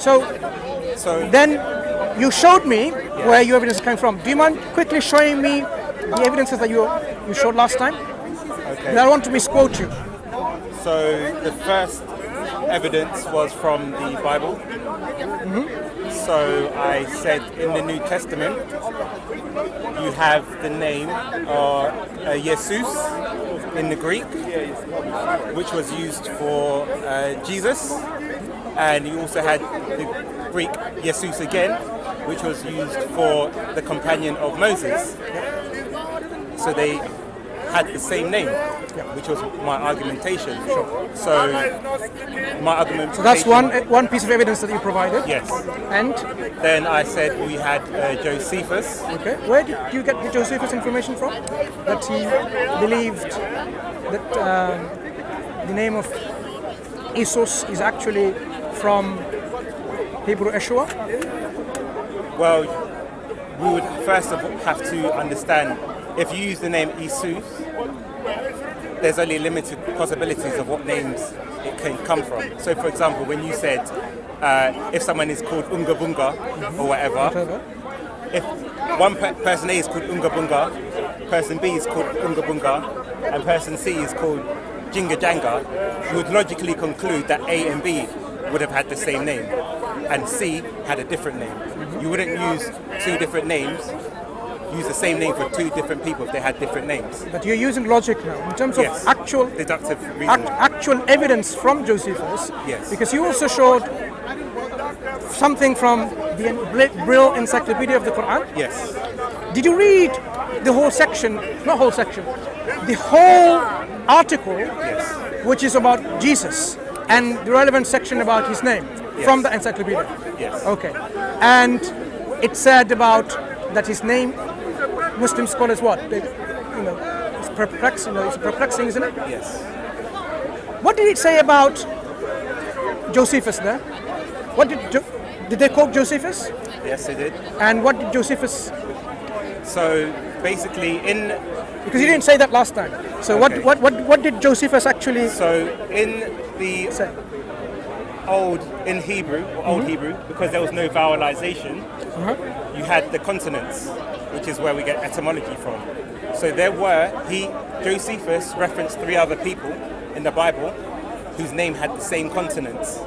So then you showed me where your evidence came from. Do you mind quickly showing me the evidences that you showed last time? Okay. I don't want to misquote you. So the first evidence was from the Bible. So I said in the New Testament, you have the name Jesus in the Greek, which was used for Jesus. And you also had the Greek Jesus again, which was used for the companion of Moses. So they had the same name, which was my argumentation. So my argumentation. So that's one piece of evidence that you provided. Yes. And then I said we had Josephus. Okay. Where did you get the Josephus information from? That he believed that the name of Jesus is actually from Hebrew Yeshua? Well, we would first of all have to understand, if you use the name Jesus, there's only limited possibilities of what names it can come from. So for example, when you said if someone is called Unga Bunga or whatever, if one person A is called Unga Bunga, person B is called Unga Bunga, and person C is called Jinga Janga, you would logically conclude that A and B would have had the same name, and C had a different name. You wouldn't use two different names, use the same name for two different people if they had different names. But you're using logic now, in terms of actual deductive reasoning. Actual evidence from Josephus. Yes. Because you also showed something from the Brill Encyclopedia of the Quran. Yes. Did you read the whole section, not whole section, the whole article, which is about Jesus, and the relevant section about his name from the encyclopedia? Yes. Okay. And it said about that his name, Muslim scholars it's perplexing, it's perplexing, isn't it? Yes. What did it say about Josephus there? What did they quote Josephus? Yes, they did. And what did Josephus? So basically Because you didn't say that last time. So okay. what did Josephus actually? So in the say? Old Hebrew, because there was no vowelization, you had the consonants, which is where we get etymology from. So Josephus referenced 3 other people in the Bible whose name had the same consonants.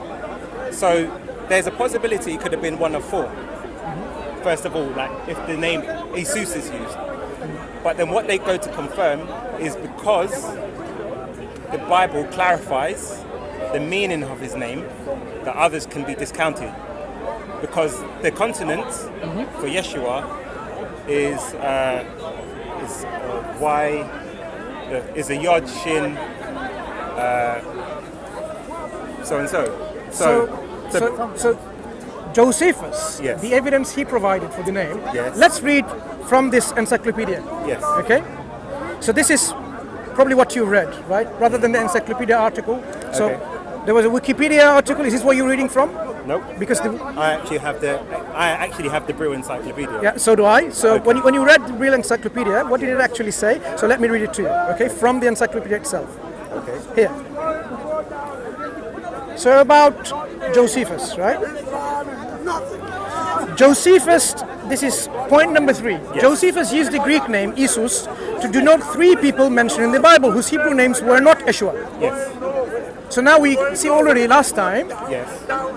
So there's a possibility it could have been one of 4. First of all, like if the name Jesus is used. But then what they go to confirm is because the Bible clarifies the meaning of his name, that others can be discounted. Because the consonant for Yeshua is Y, is a Yod, Shin, so and so. So Josephus, yes. The evidence he provided for the name, yes. Let's read from this encyclopedia. Yes. Okay? So this is probably what you read, right? Rather than the encyclopedia article. So there was a Wikipedia article. Is this what you're reading from? Nope. Because I actually have the Brill Encyclopedia. Yeah, so do I. So when you read the Brill Encyclopedia, what did it actually say? So let me read it to you, okay? From the encyclopedia itself. Okay. Here. So about Josephus, right? Josephus, this is point number 3. Yes. Josephus used the Greek name Jesus to denote 3 people mentioned in the Bible whose Hebrew names were not Yeshua. Yes. So now we see already last time,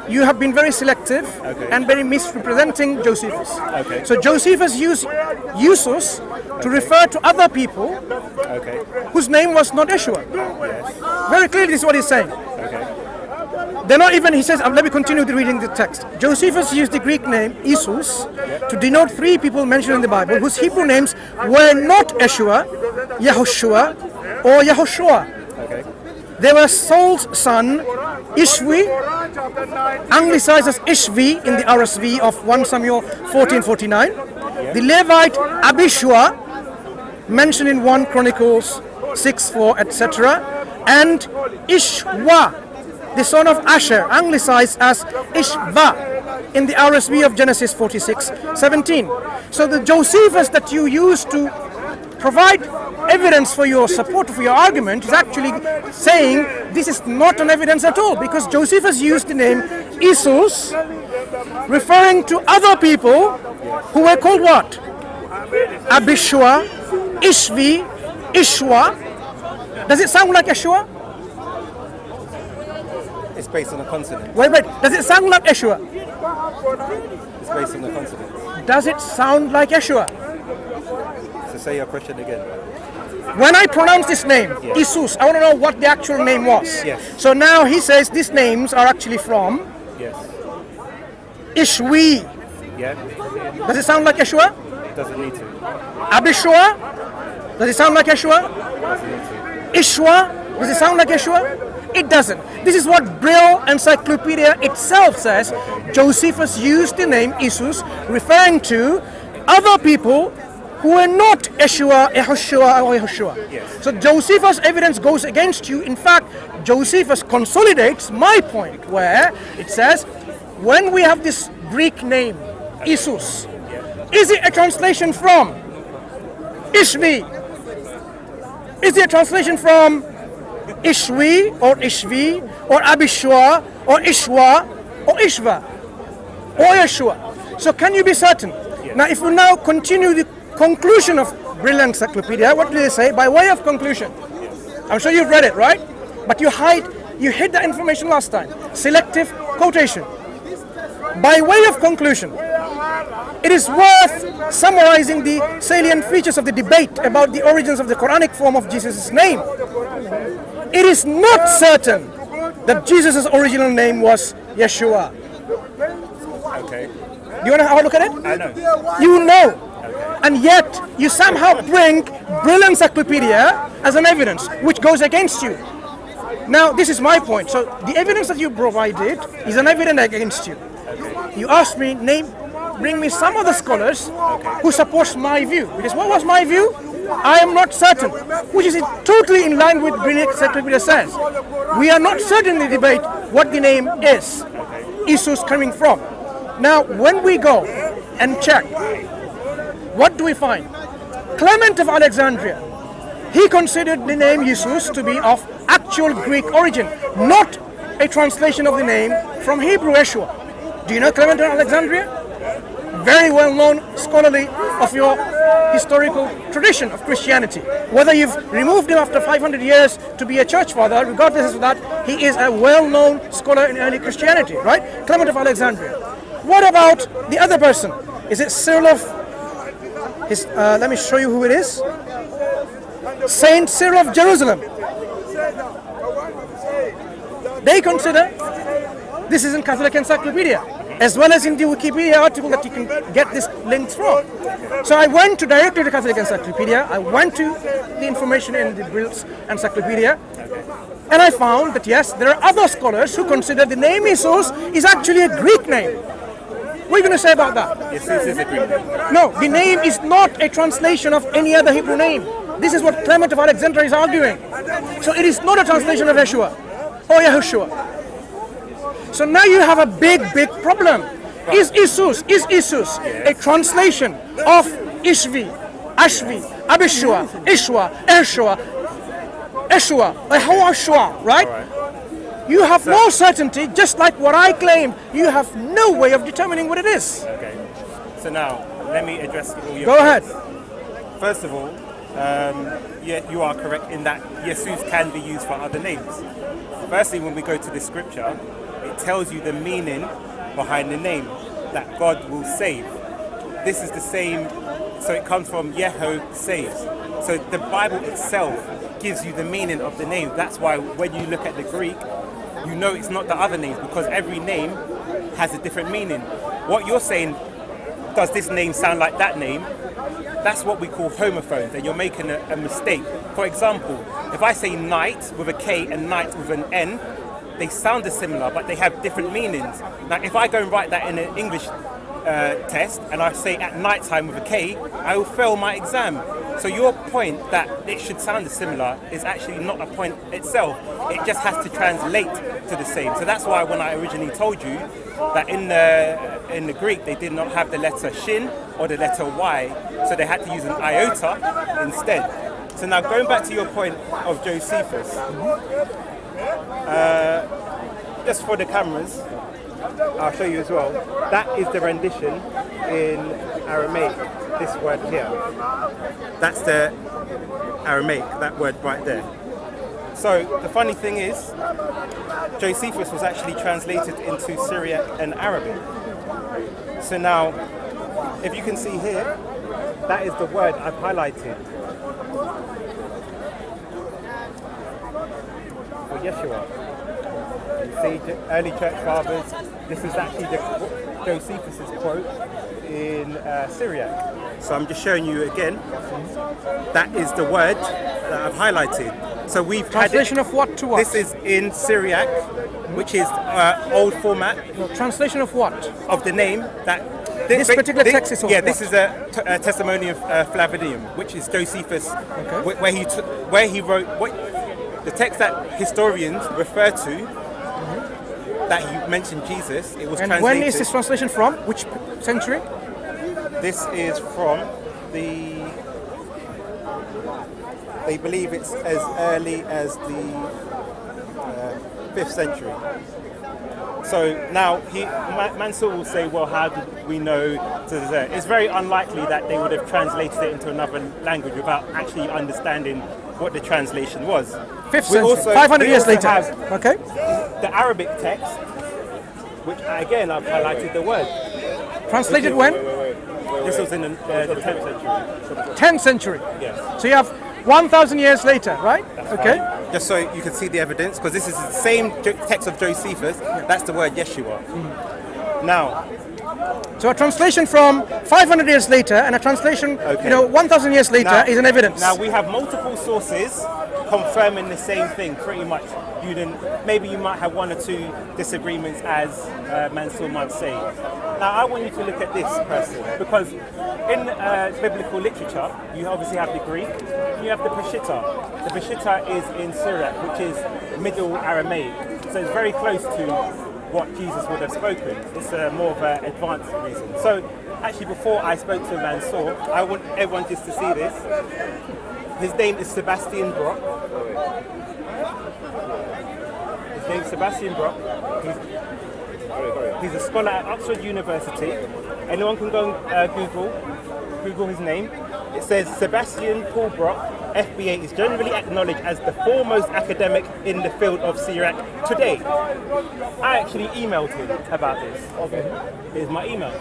you have been very selective and very misrepresenting Josephus. Okay. So Josephus used Jesus to refer to other people whose name was not Yeshua. Yes. Very clearly this is what he's saying. Okay. They're not even, he says, let me continue reading the text. Josephus used the Greek name Jesus to denote 3 people mentioned in the Bible whose Hebrew names were not Yeshua, Yahushua, or Yahushua. Okay. They were Saul's son, Ishvi, anglicized as Ishvi in the RSV of 1 Samuel 14:49. The Levite Abishua, mentioned in 1 Chronicles 6:4, etc. And Ishwa, the son of Asher, anglicized as Ishva in the RSV of Genesis 46:17. So the Josephus that you used to provide evidence for your support for your argument is actually saying this is not an evidence at all, because Josephus used the name Jesus referring to other people who were called what? Abishua, Ishvi, Ishwa. Does it sound like Yeshua? It's based on a consonant. Wait. Does it sound like Yeshua? It's based on the consonant. Does it sound like Yeshua? So say your question again. When I pronounce this name, Jesus, I want to know what the actual name was. Yes. So now he says these names are actually from Yes. Ishwi. Yeah. Does it sound like Yeshua? It doesn't need to. Abishua? Does it sound like Yeshua? Doesn't need to. Ishwa? Does it sound like Yeshua? It doesn't. This is what Braille Encyclopedia itself says. Josephus used the name Jesus, referring to other people who were not Yeshua, Yehoshua, or Yehoshua. Yes. So Josephus' evidence goes against you. In fact, Josephus consolidates my point, where it says, when we have this Greek name, Jesus, is it a translation from Ishvi? Is it a translation from Ishvi or Ishvi or Abishua or Ishwa or Ishva or Yeshua? So can you be certain? Now if we now continue the conclusion of Brilliant Encyclopedia, what do they say? By way of conclusion. I'm sure you've read it, right? But you hid the information last time. Selective quotation. By way of conclusion, it is worth summarizing the salient features of the debate about the origins of the Quranic form of Jesus' name. It is not certain that Jesus' original name was Yeshua. Okay. Do you want to have a look at it? I know. You know. And yet, you somehow bring Brilliant Encyclopedia as an evidence, which goes against you. Now, this is my point. So, the evidence that you provided is an evidence against you. You asked me, bring me some of the scholars who supports my view. Because what was my view? I am not certain, which is totally in line with Brilliant Encyclopedia says. We are not certain in the debate what the name is, Jesus coming from. Now, when we go and check, what do we find? Clement of Alexandria, he considered the name Jesus to be of actual Greek origin, not a translation of the name from Hebrew Yeshua. Do you know Clement of Alexandria? Very well-known scholarly of your historical tradition of Christianity. Whether you've removed him after 500 years to be a church father, regardless of that, he is a well-known scholar in early Christianity, right? Clement of Alexandria. What about the other person? Is it Cyril of... let me show you who it is. Saint Cyril of Jerusalem. They consider, this is in Catholic Encyclopedia, as well as in the Wikipedia article that you can get this links from. So I went directly to Catholic Encyclopedia, I went to the information in the Brilliant Encyclopedia, and I found that yes, there are other scholars who consider the name Jesus is actually a Greek name. What are you going to say about that? Yes, this is a Greek name. No, the name is not a translation of any other Hebrew name. This is what Clement of Alexandria is arguing. So it is not a translation of Yeshua or Yehoshua. So now you have a big problem. Is Jesus a translation of Ishvi, Ashvi, Abishua, Ishwa, Eshua, right? You have no certainty, just like what I claimed. You have no way of determining what it is. Okay. So now, let me address all your Go ahead. First of all, yeah, you are correct in that Jesus can be used for other names. Firstly, when we go to the scripture, it tells you the meaning behind the name, that God will save. This is the same, so it comes from Yeho saves. So the Bible itself gives you the meaning of the name. That's why when you look at the Greek, you know it's not the other names, because every name has a different meaning. What you're saying, does this name sound like that name? That's what we call homophones, and you're making a mistake. For example, if I say night with a K and night with an N, they sound similar, but they have different meanings. Now, if I go and write that in an English test, and I say at night time with a K, I will fail my exam. So your point that it should sound similar is actually not a point itself. It just has to translate to the same. So that's why when I originally told you that in the Greek they did not have the letter shin or the letter Y, so they had to use an iota instead. So now going back to your point of Josephus, just for the cameras, I'll show you as well. That is the rendition in Aramaic, this word here. That's the Aramaic, that word right there. So the funny thing is, Josephus was actually translated into Syriac and Arabic. So now, if you can see here, that is the word I've highlighted for Yeshua. You see, early church fathers, this is actually Josephus's quote in Syriac. So I'm just showing you again, that is the word that I've highlighted. So we've Translation of what to what? This is in Syriac, which is old format. No, translation of what? Of the name that... This particular text is of yeah, what? this is a testimony of Flavidium, which is Josephus, where he wrote the text that historians refer to, that he mentioned Jesus. It was translated. When is this translation from? Which century? This is from the... They believe it's as early as the 5th century. So now Mansour will say, well, how did we know? It's very unlikely that they would have translated it into another language without actually understanding what the translation was. 5th century, 500 years later. Okay. The Arabic text, which again I've highlighted the word. Translated when? This was in the 10th century. 10th century. Yes. So you have 1,000 years later, right? That's okay. Fine. Just so you can see the evidence, because this is the same text of Josephus. That's the word Yeshua. Now, so a translation from 500 years later and a translation, 1,000 years later is an evidence. Now we have multiple sources confirming the same thing, pretty much. Maybe you might have one or two disagreements, as Mansour might say. Now I want you to look at this person, because in biblical literature, you obviously have the Greek, you have the Peshitta. The Peshitta is in Syriac, which is Middle Aramaic, so it's very close to what Jesus would have spoken. It's more of an advanced reason. So actually, before I spoke to Mansour, I want everyone just to see this. His name is Sebastian Brock. His name is Sebastian Brock. He's a scholar at Oxford University. Anyone can go and Google his name. It says Sebastian Paul Brock, FBA, is generally acknowledged as the foremost academic in the field of Syriac today. I actually emailed him about this. Here's my email.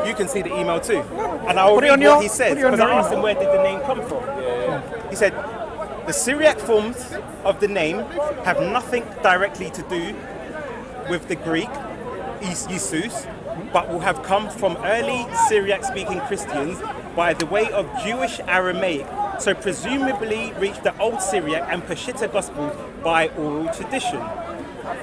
You can see the email too. And I'll read what he says, because I asked him where did the name come from. He said, the Syriac forms of the name have nothing directly to do with the Greek, Jesus, but will have come from early Syriac-speaking Christians by the way of Jewish Aramaic, so presumably reached the Old Syriac and Peshitta Gospels by oral tradition.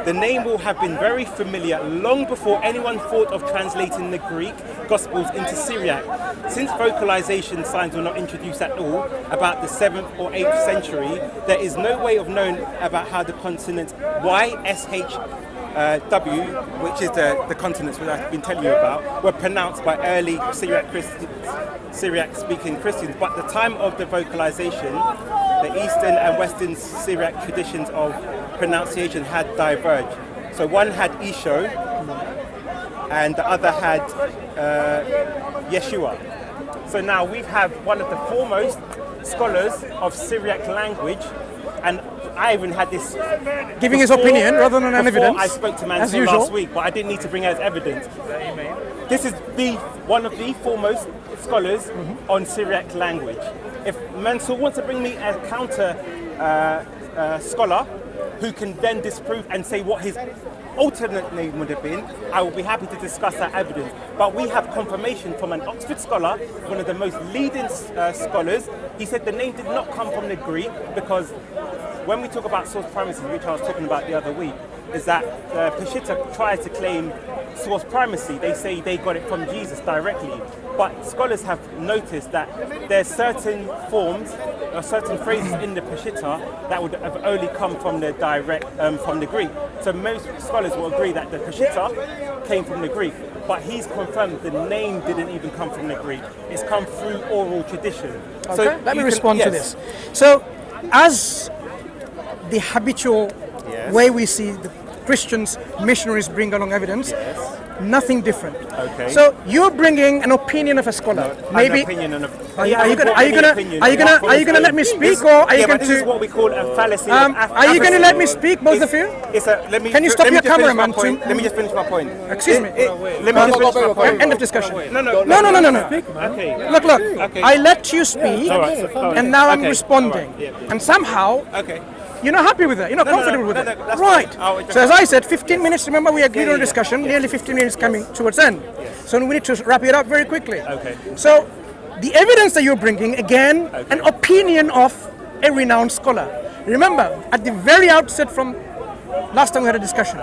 The name will have been very familiar long before anyone thought of translating the Greek Gospels into Syriac. Since vocalization signs were not introduced at all about the 7th or 8th century, there is no way of knowing about how the consonants Y, S, H, W, which is the consonants that I've been telling you about, were pronounced by early Syriac-speaking Christians. But at the time of the vocalization, the Eastern and Western Syriac traditions of pronunciation had diverged. So one had Isho, and the other had Yeshua. So now we have one of the foremost scholars of Syriac language, and I even had this giving his opinion rather than an evidence. I spoke to Mansour last week, but I didn't need to bring as evidence. This is one of the foremost scholars on Syriac language. If Mansour wants to bring me a counter scholar who can then disprove and say what his alternate name would have been, I will be happy to discuss that evidence. But we have confirmation from an Oxford scholar, one of the most leading scholars. He said the name did not come from the Greek, because when we talk about source primacy, which I was talking about the other week, is that Peshitta tries to claim source primacy. They say they got it from Jesus directly. But scholars have noticed that there's certain forms or certain phrases in the Peshitta that would have only come from the from the Greek. So most scholars will agree that the Peshitta came from the Greek. But he's confirmed the name didn't even come from the Greek. It's come through oral tradition. Okay, let me respond to this. So, as the habitual Yes. way we see the Christians, missionaries bring along evidence. Yes. Nothing different. Okay. So you're bringing an opinion of a scholar. Maybe. An opinion and Are you gonna let me speak, or are you but going this is what we call a fallacy. are you going to let me speak, both of you? Can you stop your cameraman? Let me just finish my point. Excuse me. Let me just finish my point. End of discussion. No. Okay. Look. Okay. I let you speak, All right. and now I'm Okay. responding. All right. Yeah. And somehow Okay. you're not happy with it. You're not comfortable with it. that's Right. fine. So as I said, 15 minutes. Remember, we agreed on a yeah. discussion. Nearly 15 minutes coming towards end. So we need to wrap it up very quickly. Okay. So the evidence that you're bringing, again, an opinion of a renowned scholar. Remember, at the very outset from last time we had a discussion,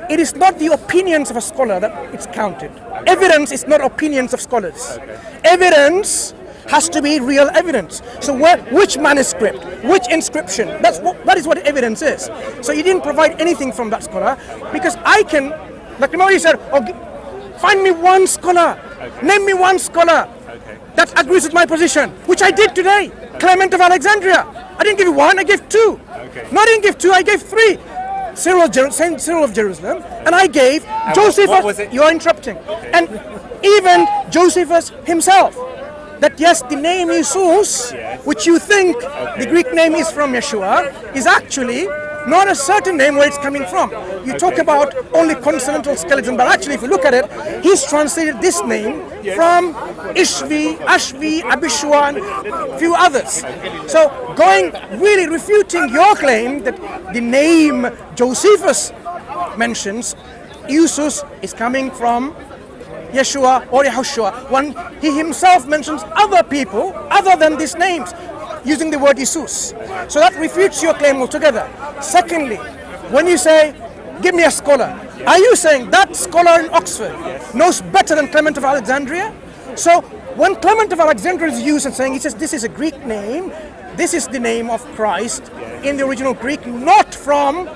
it is not the opinions of a scholar that it's counted. Evidence is not opinions of scholars. Evidence has to be real evidence. So which manuscript, which inscription, that is what evidence is. So you didn't provide anything from that scholar, because I can, like remember you said, find me one scholar, name me one scholar that agrees with my position, which I did today. Clement of Alexandria. I didn't give you one, I gave two. No, I didn't give two, I gave three. Saint Cyril of Jerusalem, and I gave Josephus. You are interrupting. And even Josephus himself. That yes, the name Jesus, which you think the Greek name is from Yeshua, is actually not a certain name where it's coming from. You talk about only consonantal skeleton, but actually if you look at it, he's translated this name from Ishvi, Ashvi, Abishua, and a few others. So really refuting your claim that the name Josephus mentions, Jesus, is coming from Yeshua or Yahushua, when he himself mentions other people other than these names, using the word Jesus. So that refutes your claim altogether. Secondly, when you say, give me a scholar, are you saying that scholar in Oxford knows better than Clement of Alexandria? So when Clement of Alexandria is used and saying, he says this is a Greek name, this is the name of Christ in the original Greek, not from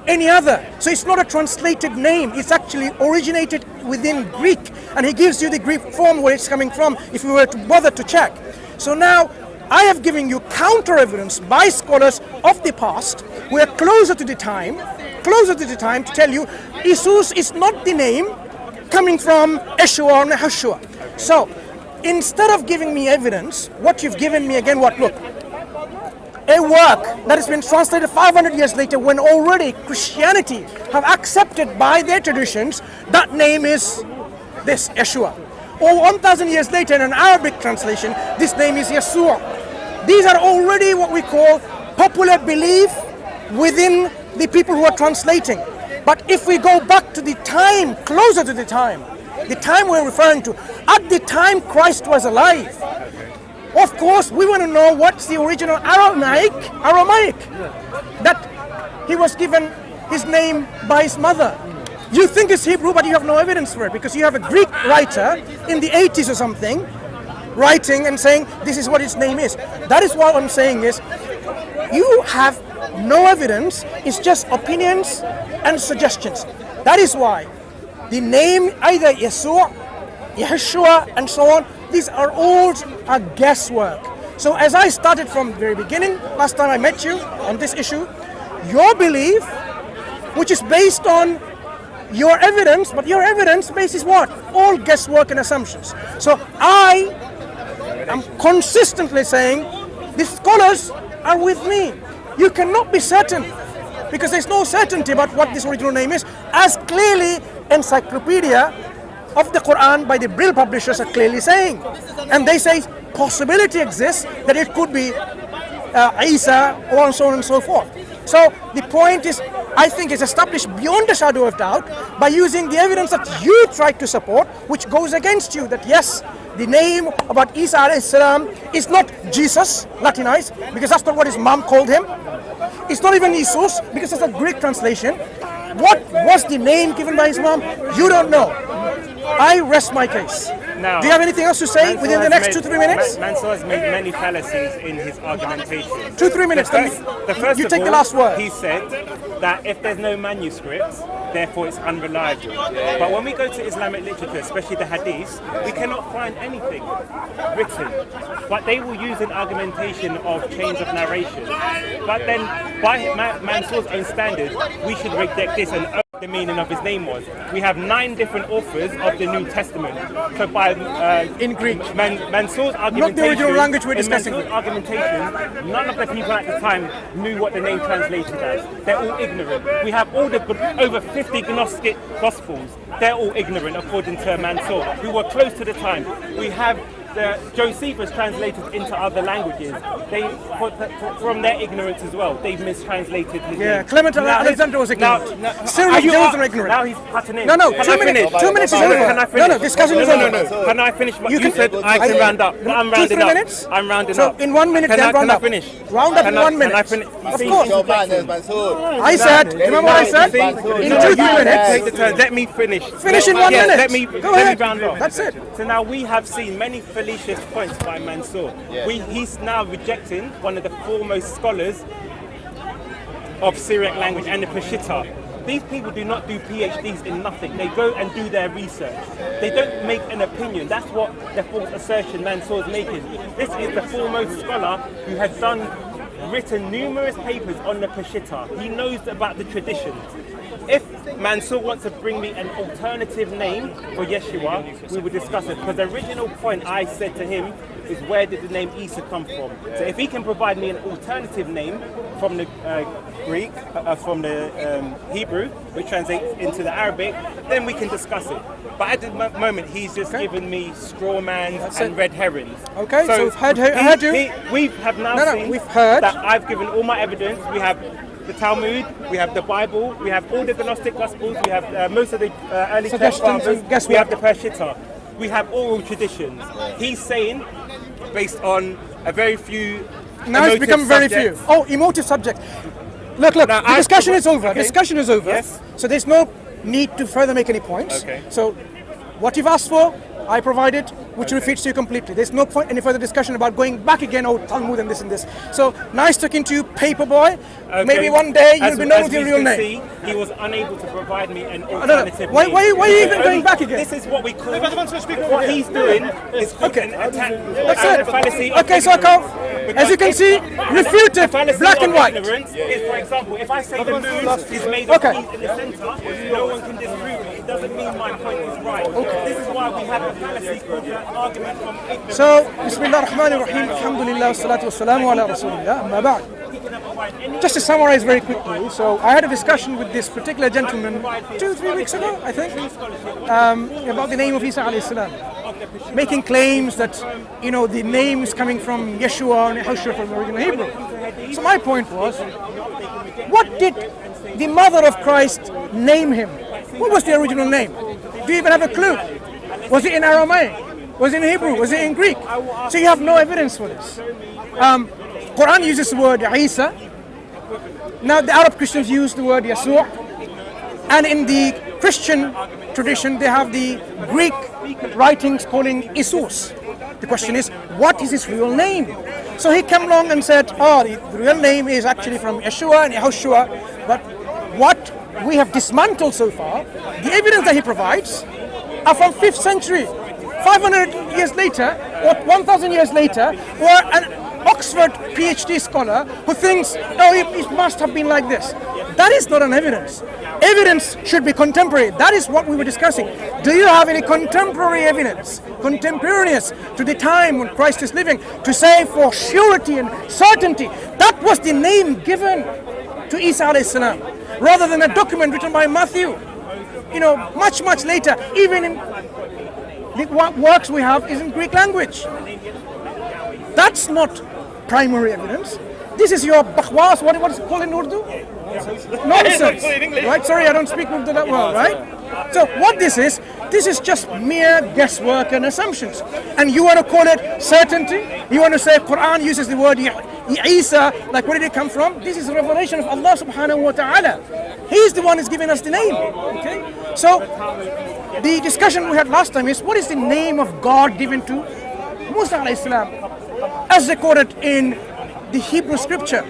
any other. So it's not a translated name, it's actually originated within Greek, and he gives you the Greek form where it's coming from if you were to bother to check. So now I have given you counter evidence by scholars of the past who are closer to the time to tell you Jesus is not the name coming from Yeshua or Yahushua. So instead of giving me evidence, what you've given me again, look, a work that has been translated 500 years later, when already Christianity have accepted by their traditions that name is this, Yeshua. Or 1,000 years later in an Arabic translation, this name is Yeshua. These are already what we call popular belief within the people who are translating. But if we go back to the time, closer to the time we're referring to, at the time Christ was alive, of course, we want to know what's the original Aramaic, that he was given his name by his mother. You think it's Hebrew, but you have no evidence for it, because you have a Greek writer in the 80s or something, writing and saying this is what his name is. That is what I'm saying is, you have no evidence, it's just opinions and suggestions. That is why the name, either Yeshua, Yahushua, and so on, these are all guesswork. So as I started from the very beginning, last time I met you on this issue, your belief, which is based on your evidence, but your evidence base is what? All guesswork and assumptions. So I am consistently saying, the scholars are with me. You cannot be certain, because there's no certainty about what this original name is, as clearly Encyclopedia of the Quran by the Brill publishers are clearly saying. And they say possibility exists that it could be Isa, or so on and so forth. So the point is, I think, is established beyond a shadow of doubt by using the evidence that you tried to support, which goes against you, that yes, the name about Isa alayhi salam is not Jesus, Latinized, because that's not what his mom called him. It's not even Jesus, because that's a Greek translation. What was the name given by his mom? You don't know. I rest my case. Now, do you have anything else to say within the next 2-3 minutes? Mansour has made many fallacies in his argumentation. 2-3 minutes. The first you of take all, the last word. He said that if there's no manuscripts, therefore it's unreliable. But when we go to Islamic literature, especially the hadiths, we cannot find anything written. But they will use an argumentation of chains of narration. But then, by Mansour's own standards, we should reject this and the meaning of his name was. We have 9 different authors of the New Testament. So by in Greek, Mansour's argumentation, not the original language we're discussing. Mansour's argumentation, none of the people at the time knew what the name translated as. They're all ignorant. We have all the over 50 Gnostic Gospels. They're all ignorant according to Mansour, who were close to the time. We have the Josephus translated into other languages. They, from their ignorance as well, they've mistranslated his name. Clement Alexander was ignorant. Cyril Jones are ignorant. Now he's cutting in. No, 2 minutes. 2 minutes is over. Can I finish? No, discussion is over. No. Can I finish? You said I can round up. I'm rounding 2-3 up. minutes? I'm rounding so up. So in 1 minute, then round up. Can I finish? Round up in 1 minute. Can I finish? Of course. I said, remember what I said? In 2-3 minutes. Take the turn. Let me finish. Finish in 1 minute. Let me round off. That's it. So now we have seen many fallacious points by Mansour. He's now rejecting one of the foremost scholars of Syriac language and the Peshitta. These people do not do PhDs in nothing. They go and do their research. They don't make an opinion. That's what the false assertion Mansour is making. This is the foremost scholar who has written numerous papers on the Peshitta. He knows about the traditions. If Mansour wants to bring me an alternative name for Yeshua, we will discuss it. Because the original point I said to him is, where did the name Isa come from? So if he can provide me an alternative name from the Greek, from the Hebrew, which translates into the Arabic, then we can discuss it. But at the moment, he's just given me straw mans and red herrings. Okay, so we've heard you. We have now seen we've heard that I've given all my evidence. We have the Talmud, we have the Bible, we have all the Gnostic Gospels, we have most of the early church fathers, we have the Peshitta, we have oral traditions. He's saying, based on a very few now it's become very few. Oh, emotive subject. Look, now, the discussion is over. Okay. Discussion is over. Yes. So there's no need to further make any points. Okay. So what you've asked for, I provided, which refutes you completely. There's no point any further discussion about going back again, oh, Talmud and this and this. So nice talking to you, Paperboy. Okay. Maybe one day you'll be known with your real name. See, he was unable to provide me an alternative Why name. are you even going back again? This is what we call, what he's doing is called an attack. That's it. Fallacy. Okay, so I can't, as you can see, refuted, black and white. Ignorance is, for example, if I say the moon is made of peas in the center, no one can disprove it. It doesn't mean my point is right. This is why we have a fallacy called an argument from ignorance. So, Bismillah ar-Rahman ar-Rahim, alhamdulillah, salatu wassalamu ala rasulillah, amma ba'd. Just to summarize very quickly, so I had a discussion with this particular gentleman 2-3 weeks ago, I think, about the name of Isa alayhi salam, making claims that, the name is coming from Yeshua and Yehoshua from the original Hebrew. So my point was, what did the mother of Christ name him? What was the original name? Do you even have a clue? Was it in Aramaic? Was it in Hebrew? Was it in Greek? So you have no evidence for this. Quran uses the word Isa. Now the Arab Christians use the word Yeshua. And in the Christian tradition, they have the Greek writings calling Isus. The question is, what is his real name? So he came along and said, the real name is actually from Yeshua and Yehoshua. But what we have dismantled so far, the evidence that he provides, are from 5th century. 500 years later, or 1,000 years later, or an Oxford PhD scholar who thinks, it must have been like this. That is not an evidence. Evidence should be contemporary. That is what we were discussing. Do you have any contemporary evidence, contemporaneous to the time when Christ is living, to say for surety and certainty that was the name given to Isa alayhi salam, rather than a document written by Matthew, much, much later, even in the works we have is in Greek language. That's not primary evidence. This is your bakhwas, what is it called in Urdu? Nonsense. Right? Sorry, I don't speak Urdu that well, right? So what this is just mere guesswork and assumptions. And you want to call it certainty? You want to say Quran uses the word Isa, like where did it come from? This is a revelation of Allah subhanahu wa ta'ala. He's the one who's giving us the name. Okay? So the discussion we had last time is, what is the name of God given to Musa alayhi salam as recorded in the Hebrew scripture?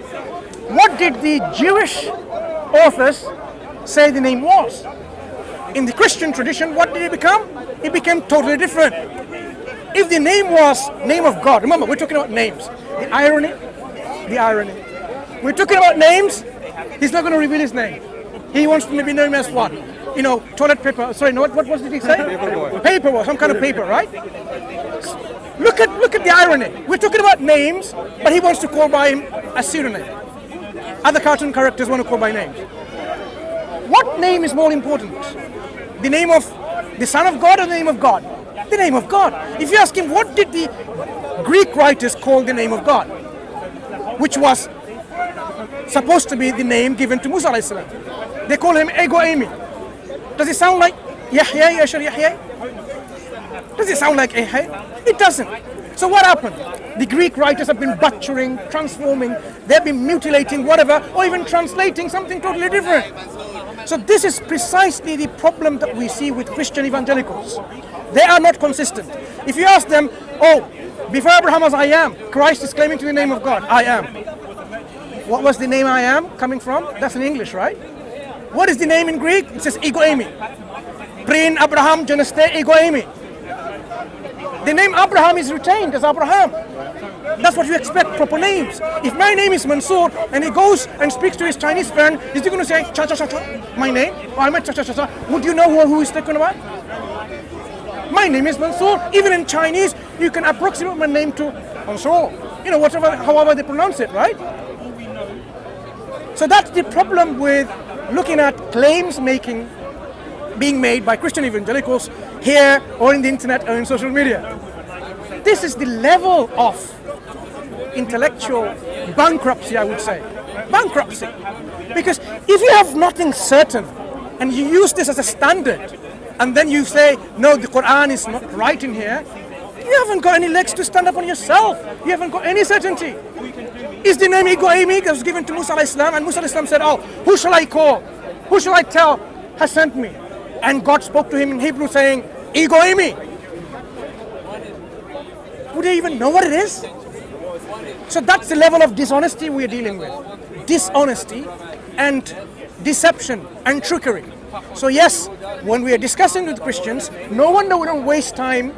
What did the Jewish authors say the name was? In the Christian tradition, what did it become? It became totally different. If the name was name of God, remember, we're talking about names. The irony. We're talking about names. He's not going to reveal his name. He wants to be known as what? You know, toilet paper. Sorry, no, what did he say? Paper, some kind of paper, right? Look at the irony. We're talking about names, but he wants to call by him a pseudonym. Other cartoon characters want to call by names. What name is more important? The name of the Son of God or the name of God? The name of God. If you ask him, what did the Greek writers call the name of God? Which was supposed to be the name given to Musa alayhi salam. They call him Ego Amy. Does it sound like Yahya, Yashar Yahya? Does it sound like Yahya? It doesn't. So what happened? The Greek writers have been butchering, transforming, they've been mutilating whatever, or even translating something totally different. So this is precisely the problem that we see with Christian evangelicals. They are not consistent. If you ask them, oh, before Abraham was I am, Christ is claiming to the name of God, I am. What was the name I am coming from? That's in English, right? What is the name in Greek? It says Ego Amy. Prin Abraham Geneste Ego Amy. The name Abraham is retained as Abraham. That's what you expect, proper names. If my name is Mansoor and he goes and speaks to his Chinese friend, is he going to say, cha cha cha cha, my name? Or I'm a cha cha cha cha? Would you know who he's talking about? My name is Mansoor. Even in Chinese, you can approximate my name to Mansoor. You know, however they pronounce it, right? So that's the problem with looking at claims being made by Christian evangelicals here or in the internet or in social media. This is the level of intellectual bankruptcy, I would say. Bankruptcy. Because if you have nothing certain and you use this as a standard and then you say, no, the Quran is not right in here, you haven't got any legs to stand up on yourself. You haven't got any certainty. Is the name Ego Amy that was given to Musa alayhi salam, and Musa alayhi salam said, oh, who shall I call? Who shall I tell has sent me? And God spoke to him in Hebrew saying, Ego Amy. Would they even know what it is? So that's the level of dishonesty we're dealing with. Dishonesty and deception and trickery. So yes, when we are discussing with Christians, no wonder we don't waste time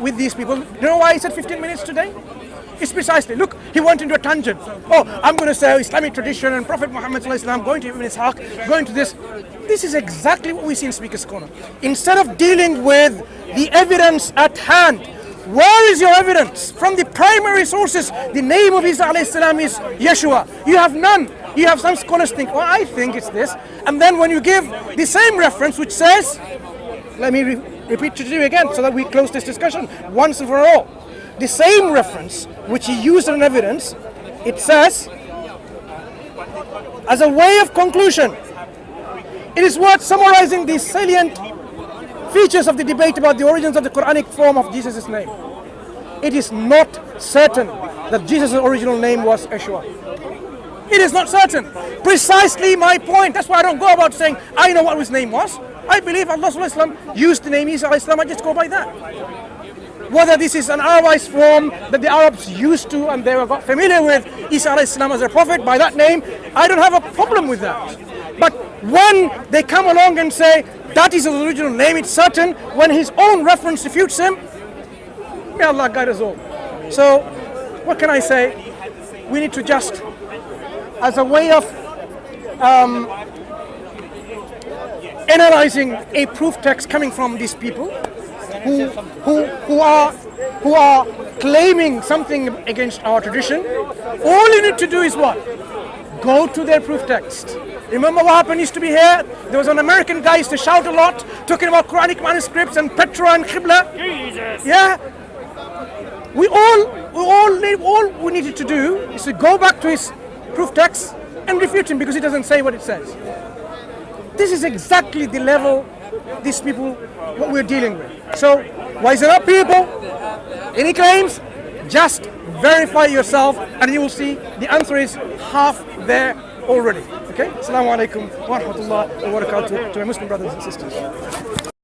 with these people. You know why I said 15 minutes today? It's precisely, look, he went into a tangent. Oh, I'm going to say Islamic tradition and Prophet Muhammad going to Ibn Ishaq, going to this. This is exactly what we see in Speaker's Corner. Instead of dealing with the evidence at hand, where is your evidence? From the primary sources, the name of Isa alayhi salam is Yeshua. You have none. You have some scholars think, well, I think it's this. And then when you give the same reference which says, let me repeat to you again so that we close this discussion once and for all. The same reference which he used as evidence, it says, as a way of conclusion, it is worth summarizing the salient features of the debate about the origins of the Quranic form of Jesus' name. It is not certain that Jesus' original name was Yeshua. It is not certain. Precisely my point. That's why I don't go about saying, I know what his name was. I believe Allah used the name Isa, I just go by that. Whether this is an Arabized form that the Arabs used to and they were familiar with Isa as a prophet by that name, I don't have a problem with that. But when they come along and say that is his original name, it's certain, when his own reference refutes him, may Allah guide us all. So, what can I say? We need to just, as a way of analyzing a proof text coming from these people, who are claiming something against our tradition, all you need to do is what? Go to their proof text. Remember what happened used to be here? There was an American guy used to shout a lot, talking about Quranic manuscripts and Petra and Qibla. Jesus. Yeah. All we needed to do is to go back to his proof text and refute him because he doesn't say what it says. This is exactly the level these people, what we're dealing with. So, wisen up people. Any claims? Just verify yourself and you will see the answer is half there already. Okay? Assalamu alaikum wa rahmatullah wa barakatuh to my Muslim brothers and sisters.